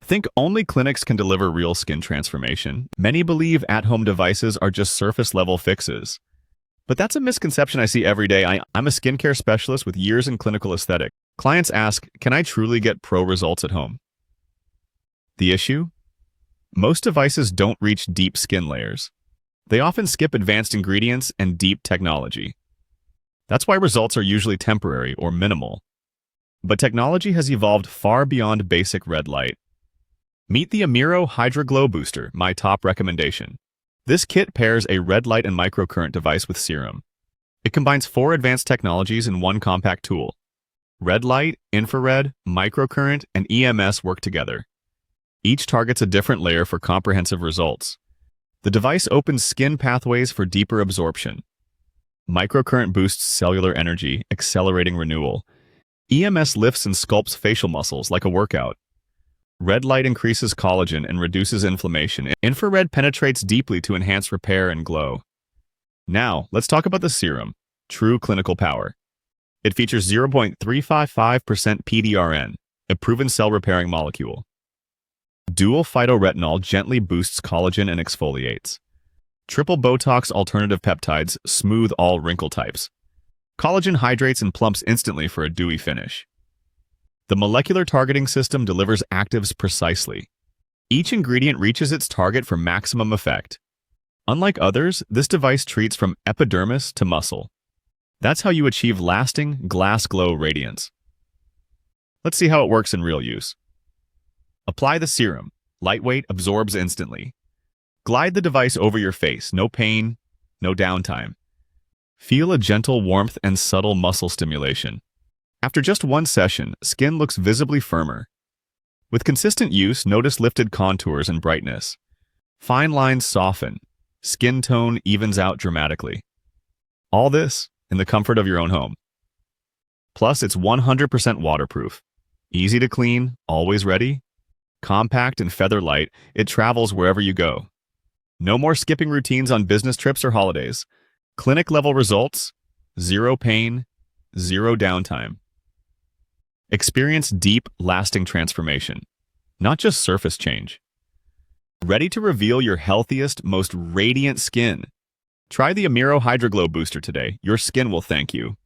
Think only clinics can deliver real skin transformation. Many believe at-home devices are just surface-level fixes. But that's a misconception I see every day. I'm a skincare specialist with years in clinical aesthetic. Clients ask, can I truly get pro results at home? The issue? Most devices don't reach deep skin layers. They often skip advanced ingredients and deep technology. That's why results are usually temporary or minimal. But technology has evolved far beyond basic red light. Meet the AMIRO HydraGlow Booster, my top recommendation. This kit pairs a red light and microcurrent device with Serum. It combines 4 advanced technologies in one compact tool. Red light, infrared, microcurrent, and EMS work together. Each targets a different layer for comprehensive results. The device opens skin pathways for deeper absorption. Microcurrent boosts cellular energy, accelerating renewal. EMS lifts and sculpts facial muscles like a workout. Red light increases collagen and reduces inflammation. Infrared penetrates deeply to enhance repair and glow. Now, let's talk about the Serum, true clinical power. It features 0.355% PDRN, a proven cell-repairing molecule. Dual phytoretinol gently boosts collagen and exfoliates. Triple Botox alternative peptides smooth all wrinkle types. Collagen hydrates and plumps instantly for a dewy finish. The molecular targeting system delivers actives precisely. Each ingredient reaches its target for maximum effect. Unlike others, this device treats from epidermis to muscle. That's how you achieve lasting, glass glow radiance. Let's see how it works in real use. Apply the Serum. Lightweight, absorbs instantly. Glide the device over your face. No pain, no downtime. Feel a gentle warmth and subtle muscle stimulation. After just one session, skin looks visibly firmer. With consistent use, notice lifted contours and brightness. Fine lines soften. Skin tone evens out dramatically. All this in the comfort of your own home. Plus, it's 100% waterproof. Easy to clean, always ready. Compact and feather light, it travels wherever you go. No more skipping routines on business trips or holidays. Clinic-level results, zero pain, zero downtime. Experience deep, lasting transformation, not just surface change. Ready to reveal your healthiest, most radiant skin? Try the AMIRO HydraGlow Booster today. Your skin will thank you.